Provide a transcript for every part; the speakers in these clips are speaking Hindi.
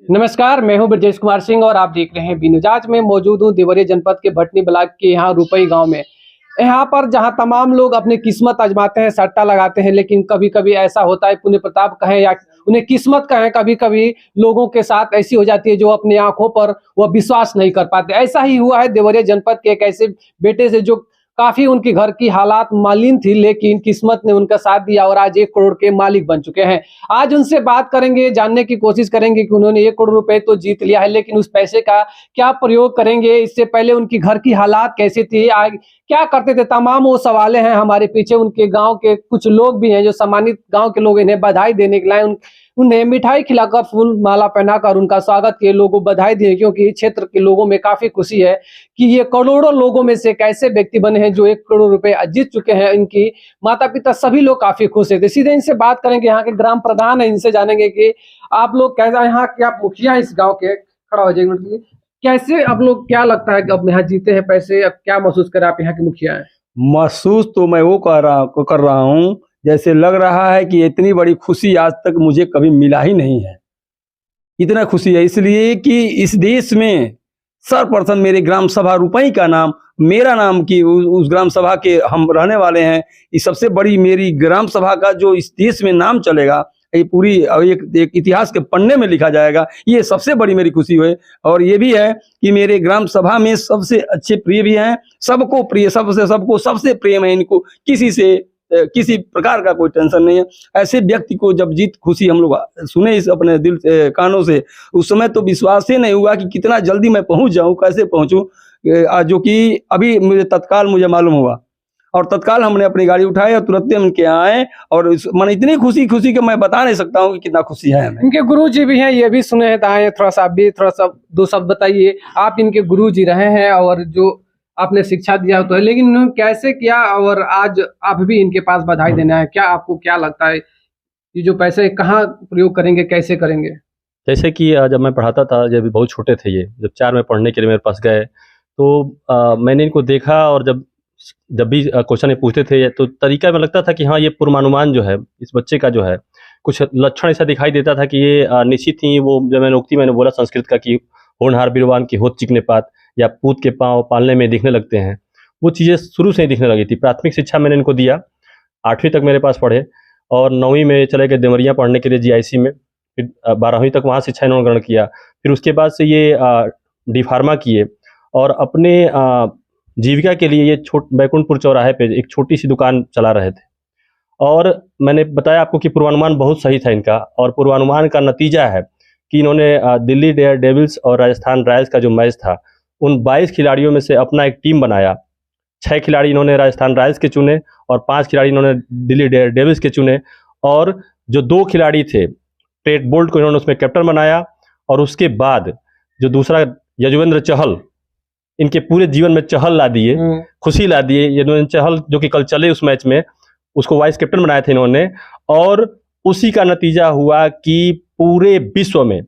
नमस्कार, मैं हूं ब्रजेश कुमार सिंह और आप देख रहे हैं बी न्यूज़। आज मैं मौजूद हूं देवरिया जनपद के भटनी ब्लॉक के यहाँ रुपई गांव में। यहाँ पर जहां तमाम लोग अपनी किस्मत आजमाते हैं, सट्टा लगाते हैं, लेकिन कभी कभी ऐसा होता है, पुण्य प्रताप कहें या उन्हें किस्मत कहें, कभी कभी लोगों के साथ ऐसी हो जाती है जो अपनी आंखों पर वह विश्वास नहीं कर पाते। ऐसा ही हुआ है देवरिया जनपद के एक ऐसे बेटे से जो काफी उनकी घर की हालात मालिन थी, लेकिन किस्मत ने उनका साथ दिया और आज 1 करोड़ के मालिक बन चुके हैं। आज उनसे बात करेंगे, जानने की कोशिश करेंगे कि उन्होंने 1 करोड़ रुपए तो जीत लिया है, लेकिन उस पैसे का क्या प्रयोग करेंगे, इससे पहले उनकी घर की हालात कैसी थी, आज क्या करते थे, तमाम वो सवालें हैं हमारे पीछे। उनके गांव के कुछ लोग भी हैं जो सम्मानित गांव के लोग इन्हें बधाई देने के लिए उन्हें मिठाई खिलाकर, फूल माला पहनाकर उनका स्वागत किए, लोगों को बधाई दिए, क्योंकि क्षेत्र के लोगों में काफी खुशी है कि ये करोड़ों लोगों में से एक ऐसे व्यक्ति बने हैं जो 1 करोड़ रुपए जीत चुके हैं। इनकी माता पिता सभी लोग काफी खुश है। सीधे इनसे बात करेंगे, यहाँ के ग्राम प्रधान है, इनसे जानेंगे कि आप लोग कैसा, यहाँ के आप मुखिया हैं इस गाँव के, खड़ा हो जाएंगे मतलब कैसे आप लोग, क्या लगता है कि अब यहाँ जीते हैं पैसे, अब क्या महसूस करें, आप यहाँ के मुखिया हैं? महसूस तो मैं वो कर रहा हूँ, जैसे लग रहा है कि इतनी बड़ी खुशी आज तक मुझे कभी मिला ही नहीं है। इतना खुशी है इसलिए कि इस देश में सर्वप्रथम मेरे ग्राम सभा रुपई का नाम, मेरा नाम की उस ग्राम सभा के हम रहने वाले हैं। ये सबसे बड़ी मेरी ग्राम सभा का जो इस देश में नाम चलेगा, ये पूरी एक इतिहास के पन्ने में लिखा जाएगा, ये सबसे बड़ी मेरी खुशी है। और ये भी है कि मेरे ग्राम सभा में सबसे अच्छे प्रिय भी हैं, सबको प्रिय, सबको सबसे प्रेम है इनको, किसी से किसी प्रकार का कोई टेंशन नहीं है। ऐसे व्यक्ति को जब जीत खुशी हम लोग सुने इस अपने दिल कानों से, उस समय तो विश्वास ही नहीं हुआ कि कितना जल्दी मैं पहुंच जाऊं, कैसे पहुंचूं, जो कि अभी मुझे तत्काल मुझे मालूम हुआ और तत्काल हमने अपनी गाड़ी उठाई और तुरंत हम इनके यहाँ आए। और मन इतनी खुशी कि मैं बता नहीं सकता हूँ कि कितना खुशी है हमें। इनके गुरु जी भी हैं, ये भी सुने हैं, आए थोड़ा सा, आप भी थोड़ा सा 2 शब्द बताइए। आप इनके गुरु जी रहे हैं और जो आपने शिक्षा दिया तो है, लेकिन इन्होंने कैसे किया और आज आप भी इनके पास बधाई देना है, क्या आपको क्या लगता है ये जो पैसे कहाँ प्रयोग करेंगे, कैसे करेंगे? जैसे कि जब मैं पढ़ाता था, जब बहुत छोटे थे, ये जब 4 में पढ़ने के लिए मेरे पास गए, तो मैंने इनको देखा और जब भी क्वेश्चन ये पूछते थे तो तरीका में लगता था कि हाँ, ये पूर्वानुमान जो है इस बच्चे का जो है, कुछ लक्षण ऐसा दिखाई देता था कि ये निश्चित ही वो, जब मैंने बोला संस्कृत का कि होनहार बीरवान की होत चिकने पात, या पूत के पाँव पालने में दिखने लगते हैं, वो चीज़ें शुरू से ही दिखने लगी थी। प्राथमिक शिक्षा मैंने इनको दिया, 8वीं तक मेरे पास पढ़े और 9वीं में चले गए देवरिया पढ़ने के लिए जीआईसी में, फिर 12वीं तक वहाँ शिक्षा इन्होंने ग्रहण किया। फिर उसके बाद से ये डी फार्मा किए और अपने जीविका के लिए ये बैकुंठपुर चौराहे पे एक छोटी सी दुकान चला रहे थे। और मैंने बताया आपको कि पूर्वानुमान बहुत सही था इनका, और पूर्वानुमान का नतीजा है कि इन्होंने दिल्ली डेयर डेविल्स और राजस्थान रॉयल्स का जो मैच था, उन 22 खिलाड़ियों में से अपना एक टीम बनाया। 6 खिलाड़ी इन्होंने राजस्थान रॉयल्स के चुने और 5 खिलाड़ी इन्होंने दिल्ली डेयर डेविल्स के चुने, और जो 2 खिलाड़ी थे टेट बोल्ट को इन्होंने उसमें कैप्टन बनाया। और उसके बाद जो दूसरा यजुवेंद्र चहल, इनके पूरे जीवन में चहल ला दिए, खुशी ला दिए। यजुवेंद्र चहल जो कि कल चले उस मैच में, उसको वाइस कैप्टन बनाए थे इन्होंने, और उसी का नतीजा हुआ कि पूरे विश्व में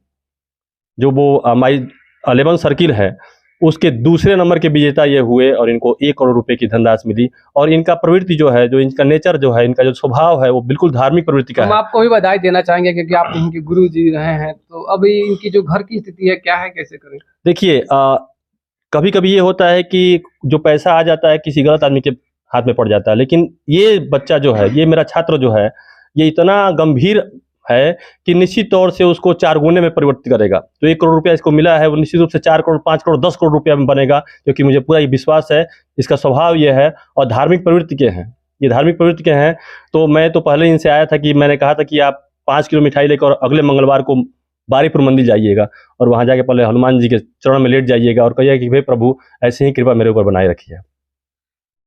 जो वो माई 11 सर्किल है उसके दूसरे नंबर के विजेता ये हुए और इनको 1 करोड़ रुपए की धनराशि मिली। और इनका प्रवृत्ति जो है, जो इनका नेचर जो है, इनका जो स्वभाव है, वो बिल्कुल धार्मिक प्रवृत्ति का है। हम आपको भी बधाई देना चाहेंगे क्योंकि आप इनके गुरु जी रहे हैं, तो अभी इनकी जो घर की स्थिति है क्या है, कैसे करें? देखिए, कभी कभी ये होता है कि जो पैसा आ जाता है किसी गलत आदमी के हाथ में पड़ जाता है, लेकिन ये बच्चा जो है, ये मेरा छात्र जो है, ये इतना गंभीर है कि निश्चित तौर से उसको 4 गुने में परिवर्तित करेगा। तो 1 करोड़ रुपया इसको मिला है, वो निश्चित रूप से 4 करोड़, 5 करोड़, 10 करोड़ रुपया में बनेगा, क्योंकि मुझे पूरा ये विश्वास है। इसका स्वभाव ये है और धार्मिक प्रवृत्ति के हैं, ये धार्मिक प्रवृत्ति के हैं। तो मैं तो पहले इनसे आया था कि मैंने कहा था कि आप 5 किलो मिठाई लेकर अगले मंगलवार को बारीपुर मंदिर जाइएगा और वहाँ जाके पहले हनुमान जी के चरण में लेट जाइएगा और कहिए कि भाई प्रभु ऐसे ही कृपा मेरे ऊपर बनाए रखिए।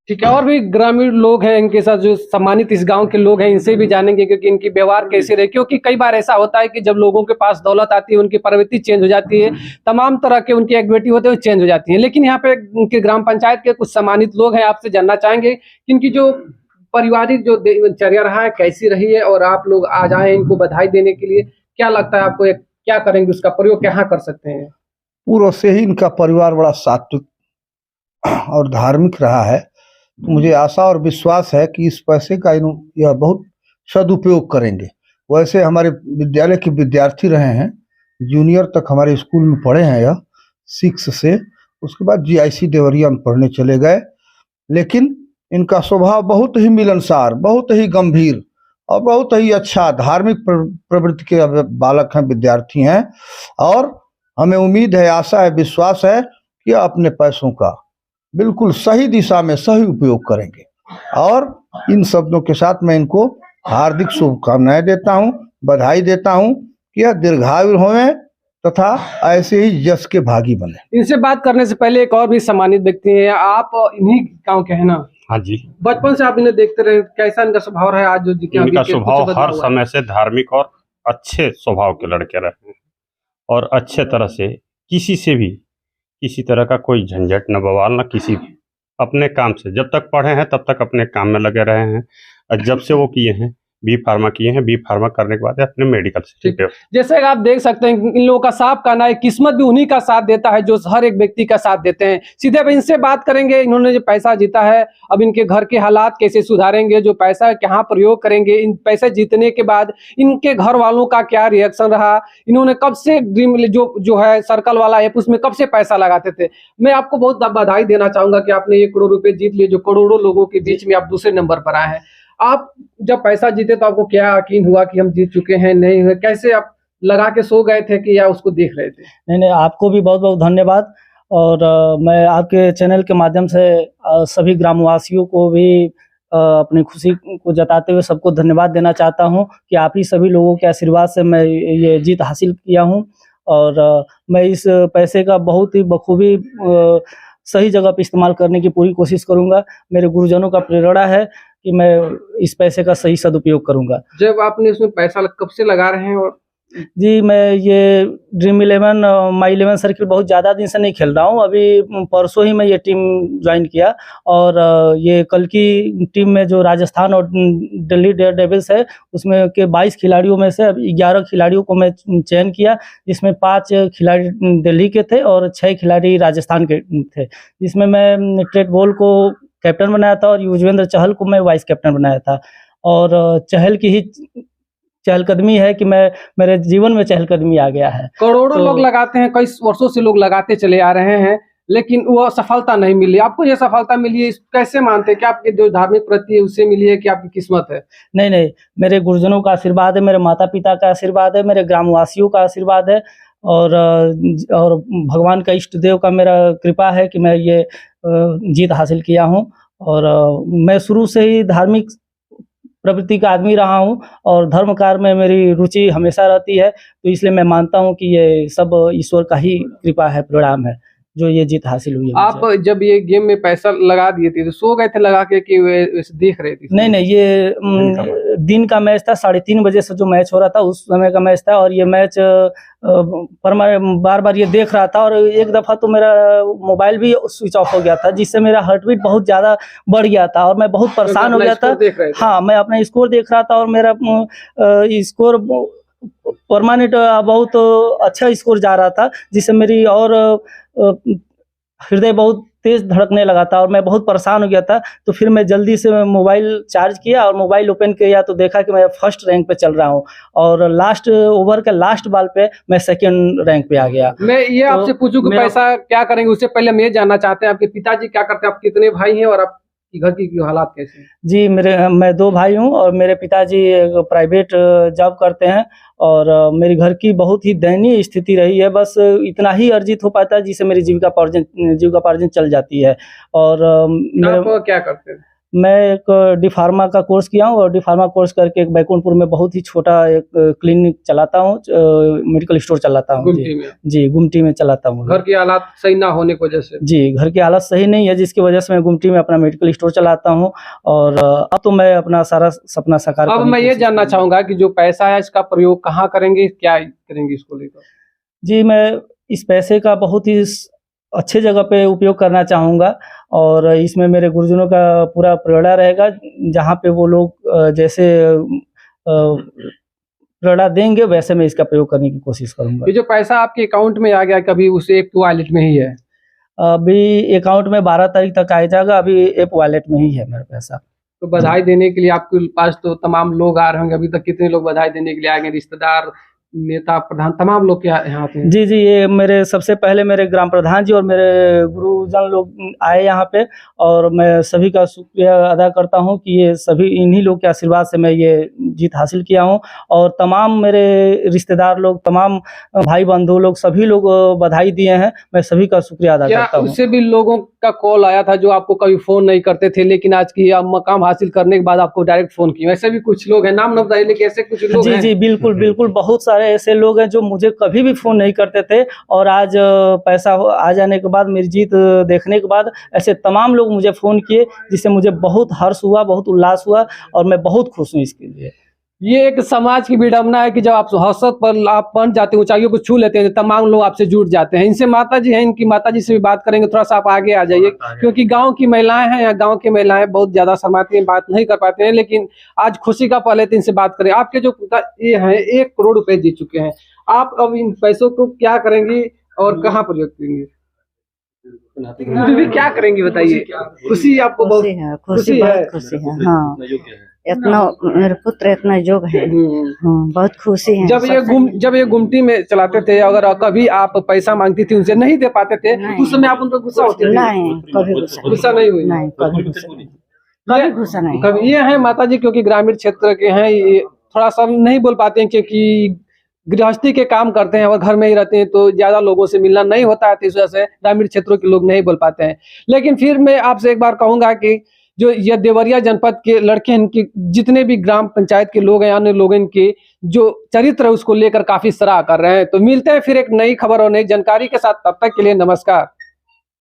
ठीक है, और भी ग्रामीण लोग हैं इनके साथ जो सम्मानित इस गांव के लोग हैं, इनसे भी जानेंगे क्योंकि इनकी व्यवहार कैसे रहे, क्योंकि कई बार ऐसा होता है कि जब लोगों के पास दौलत आती है उनकी प्रवृत्ति चेंज हो जाती है, तमाम तरह के उनकी एक्टिविटी होते हैं वो चेंज हो जाती है। लेकिन यहाँ पे उनके ग्राम पंचायत के कुछ सम्मानित लोग हैं, आपसे जानना चाहेंगे कि इनकी जो पारिवारिक जो दिनचर्या रहा है कैसी रही है, और आप लोग आ जाए इनको बधाई देने के लिए, क्या लगता है आपको, क्या करेंगे, उसका प्रयोग क्या कर सकते हैं? पूर्व से ही इनका परिवार बड़ा सात्विक और धार्मिक रहा है, तो मुझे आशा और विश्वास है कि इस पैसे का यह बहुत सदुपयोग करेंगे। वैसे हमारे विद्यालय के विद्यार्थी रहे हैं, जूनियर तक हमारे स्कूल में पढ़े हैं, यह 6 से। उसके बाद GIC देवरिया में पढ़ने चले गए। लेकिन इनका स्वभाव बहुत ही मिलनसार, बहुत ही गंभीर और बहुत ही अच्छा धार्मिक प्रवृत्ति के बालक हैं, विद्यार्थी हैं। और हमें उम्मीद है, आशा है, विश्वास है कि अपने पैसों का बिल्कुल सही दिशा में सही उपयोग करेंगे। और इन शब्दों के साथ मैं इनको हार्दिक शुभकामनाएं देता हूं, बधाई देता हूं कि यह दीर्घायु हों तथा ऐसे ही यश के भागी बने। इनसे बात करने से पहले एक और भी सम्मानित व्यक्ति हैं, आप इन्हीं गांव के हैं ना? हाँ जी। बचपन से आप इन्हें देखते रहे, कैसा इनका स्वभाव रहा? आज जो जीते हैं, इनका अभी के स्वभाव कुछ हर बदलाव हुआ है? समय से धार्मिक और अच्छे स्वभाव के लड़के रहे हैं और अच्छे तरह से किसी से भी किसी तरह का कोई झंझट न बवाल न किसी भी, अपने काम से जब तक पढ़े हैं तब तक अपने काम में लगे रहे हैं। और जब से वो किए हैं B फार्मा किए हैं, B फार्मा करने के बाद अपने मेडिकल से ठीक है। जैसे कि आप देख सकते हैं, इन लोगों का साफ कहना है किस्मत भी उन्हीं का साथ देता है जो हर एक व्यक्ति का साथ देते हैं। सीधे अब इनसे बात करेंगे, इन्होंने जो पैसा जीता है, अब इनके घर के हालात कैसे सुधारेंगे, जो पैसा कहाँ प्रयोग करेंगे, इन पैसे जीतने के बाद इनके घर वालों का क्या रिएक्शन रहा, इन्होंने कब से ड्रीम जो है सर्कल वाला ऐप, उसमें कब से पैसा लगाते थे। मैं आपको बहुत बधाई देना चाहूंगा कि आपने 1 करोड़ रुपए जीत लिए, जो करोड़ों लोगों के बीच में आप दूसरे नंबर पर आए हैं। आप जब पैसा जीते तो आपको क्या यकीन हुआ कि हम जीत चुके हैं? नहीं हुए? कैसे आप लगा के सो गए थे कि या उसको देख रहे थे? नहीं, आपको भी बहुत बहुत धन्यवाद। और मैं आपके चैनल के माध्यम से सभी ग्रामवासियों को भी अपनी खुशी को जताते हुए सबको धन्यवाद देना चाहता हूं कि आप ही सभी लोगों के आशीर्वाद से मैं ये जीत हासिल किया हूं। और मैं इस पैसे का बहुत ही बखूबी सही जगह पे इस्तेमाल करने की पूरी कोशिश करूंगा। मेरे गुरुजनों का प्रेरणा है कि मैं इस पैसे का सही सदुपयोग करूंगा। जब आपने उसमें पैसा कब से लगा रहे हैं? और जी, मैं ये ड्रीम 11 माई 11 सर्किल बहुत ज़्यादा दिन से नहीं खेल रहा हूँ। अभी परसों ही मैं ये टीम ज्वाइन किया। और ये कल की टीम में जो राजस्थान और दिल्ली डेयरडेविल्स है, उसमें के 22 खिलाड़ियों में से अब 11 खिलाड़ियों को मैं चयन किया, जिसमें 5 खिलाड़ी दिल्ली के थे और 6 खिलाड़ी राजस्थान के थे। जिसमें मैं ट्रेट बॉल को कैप्टन बनाया था और युजवेंद्र चहल को मैं वाइस कैप्टन बनाया था। और चहल की ही चहलकदमी है कि मेरे जीवन में चहलकदमी आ गया है। करोड़ों लोग लगाते हैं, कई वर्षों से लोग लगाते चले आ रहे हैं, लेकिन वो सफलता नहीं मिली। आपको ये सफलता मिली है, कैसे मानते हैं कि आपके जो धार्मिक प्रति है उससे मिली है कि आपकी किस्मत है? नहीं, मेरे गुरुजनों का आशीर्वाद है, मेरे माता पिता का आशीर्वाद है, मेरे ग्रामवासियों का आशीर्वाद है और भगवान का इष्ट देव का मेरा कृपा है कि मैं ये जीत हासिल किया हूँ। और मैं शुरू से ही धार्मिक प्रवृत्ति का आदमी रहा हूँ और धर्म कार्य में मेरी रुचि हमेशा रहती है। तो इसलिए मैं मानता हूँ कि ये सब ईश्वर का ही कृपा है, परिणाम है जो ये जीत हासिल हुई है। आप जब ये गेम में पैसा लगा दिए थे तो सो गए थे लगा के कि वैसे देख रहे थे? नहीं, ये दिन का मैच था। 3:30 बजे से जो मैच हो रहा था उस समय का मैच था। और ये मैच पर मैं बार ये देख रहा था और एक दफ़ा तो मेरा मोबाइल भी स्विच ऑफ हो गया था, जिससे मेरा हार्ट बीट बहुत ज़्यादा बढ़ गया था और मैं बहुत परेशान हो गया था। हाँ, मैं अपना स्कोर देख रहा था और मेरा स्कोर परमानेंट बहुत अच्छा स्कोर जा रहा था, जिससे मेरी और हृदय बहुत तेज धड़कने लगा था और मैं बहुत परेशान हो गया था। तो फिर मैं जल्दी से मोबाइल चार्ज किया और मोबाइल ओपन किया तो देखा कि मैं फर्स्ट रैंक पे चल रहा हूँ और लास्ट ओवर के लास्ट बॉल पे मैं सेकंड रैंक पे आ गया। मैं ये तो आपसे पूछूं कि पैसा क्या करेंगे, उससे पहले मैं जानना चाहते हैं आपके पिताजी क्या करते हैं, आप कितने भाई हैं और आप घर की हालात कैसे हैं? जी, मैं 2 भाई हूँ और मेरे पिताजी प्राइवेट जॉब करते हैं और मेरे घर की बहुत ही दयनीय स्थिति रही है। बस इतना ही अर्जित हो पाता है जिससे मेरी जीविकापार्जन चल जाती है। और आप क्या करते हैं? मैं एक डी फार्मा का कोर्स किया हूँ और डी फार्मा कोर्स करके एक बैकुंठपुर में बहुत ही छोटा एक क्लिनिक चलाता हूँ, मेडिकल स्टोर चलाता हूँ। जी, गुमटी में चलाता हूँ। घर की हालात सही ना होने की वजह से? जी, घर की हालत सही नहीं है, जिसकी वजह से मैं गुमटी में अपना मेडिकल स्टोर चलाता हूँ। और अब तो मैं अपना सारा सपना साकार। अब मैं ये जानना चाहूँगा कि जो पैसा है इसका प्रयोग कहाँ करेंगे, क्या करेंगे इसको लेकर? जी, मैं इस पैसे का बहुत ही अच्छे जगह पे उपयोग करना चाहूँगा और इसमें मेरे गुरुजनों का पूरा प्रेरणा रहेगा। जहाँ पे वो लोग जैसे प्रेरणा देंगे वैसे मैं इसका प्रयोग करने की कोशिश करूँगा। ये जो पैसा आपके अकाउंट में आ गया, कभी उसे एक वॉलेट में ही है? अभी अकाउंट में 12 तारीख तक आ जाएगा। अभी ऐप वॉलेट में ही है मेरा पैसा। तो बधाई देने के लिए आपके पास तो तमाम लोग आ रहे होंगे, अभी तक कितने लोग बधाई देने के लिए आए हैं? रिश्तेदार, नेता प्रधान तमाम लोग यहाँ थे? जी जी, ये मेरे सबसे पहले मेरे ग्राम प्रधान जी और मेरे गुरुजन लोग आए यहाँ पे, और मैं सभी का शुक्रिया अदा करता हूँ कि ये सभी इन्हीं लोग के आशीर्वाद से मैं ये जीत हासिल किया हूँ। और तमाम मेरे रिश्तेदार लोग, तमाम भाई बंधु लोग, सभी लोग बधाई दिए हैं। मैं सभी का शुक्रिया अदा क्या करता हूँ। उससे भी लोगों का कॉल आया था जो आपको कभी फोन नहीं करते थे, लेकिन आज की आप मकाम हासिल करने के बाद आपको डायरेक्ट फोन किया? वैसे भी कुछ लोग हैं, नाम न बताइए, लेकिन ऐसे कुछ लोग जी हैं। जी, बिल्कुल बिल्कुल, बहुत सारे ऐसे लोग हैं जो मुझे कभी भी फ़ोन नहीं करते थे, और आज पैसा आ जाने के बाद, मेरी जीत देखने के बाद ऐसे तमाम लोग मुझे फ़ोन किए, जिससे मुझे बहुत हर्ष हुआ, बहुत उल्लास हुआ, और मैं बहुत खुश हूँ इसके लिए। ये एक समाज की विडंबना है कि जब आप हौसत पर आप पहुंच जाते हैं, ऊंचाइयों को छू लेते हैं, तो तमाम लोग आपसे जुड़ जाते हैं। इनसे माता जी हैं, इनकी माता जी से भी बात करेंगे। थोड़ा सा आप आगे आ जाइए, क्योंकि गांव की महिलाएं हैं, या गांव की महिलाएं बहुत ज्यादा शर्माती हैं, बात नहीं कर पाते हैं, लेकिन आज खुशी का पल है तो इनसे बात करें। आपके जो पिता ये हैं 1 करोड़ रुपए जीत चुके हैं, आप अब इन पैसों को क्या करेंगी और कहाँ प्रयोग करेंगी? क्या करेंगी बताइए? खुशी आपको बहुत खुशी है, खुशी खुशी है। बहुत खुशी है। हाँ, इतना मेरे पुत्र इतना योग है। बहुत खुशी है। जब ये गुमटी में चलाते थे, अगर कभी आप पैसा मांगती थी, उनसे नहीं दे पाते थे, नहीं। उस समय आप उन पर गुस्सा होती थी? नहीं, कभी गुस्सा नहीं हुई? नहीं, कभी गुस्सा नहीं, कभी गुस्सा नहीं। कभी ये है माता जी, क्योंकि ग्रामीण क्षेत्र के हैं, ये थोड़ा सा नहीं बोल पाते हैं, क्योंकि गृहस्थी के काम करते हैं और घर में ही रहते हैं, तो ज्यादा लोगों से मिलना नहीं होता है, तो इस वजह से ग्रामीण क्षेत्रों के लोग नहीं बोल पाते हैं। लेकिन फिर मैं आपसे एक बार कहूंगा कि जो ये देवरिया जनपद के लड़के हैं, इनकी जितने भी ग्राम पंचायत के लोग हैं, अन्य लोग इनके जो चरित्र है उसको लेकर काफी सराह कर रहे हैं। तो मिलते हैं फिर एक नई खबर और नई जानकारी के साथ, तब तक के लिए नमस्कार।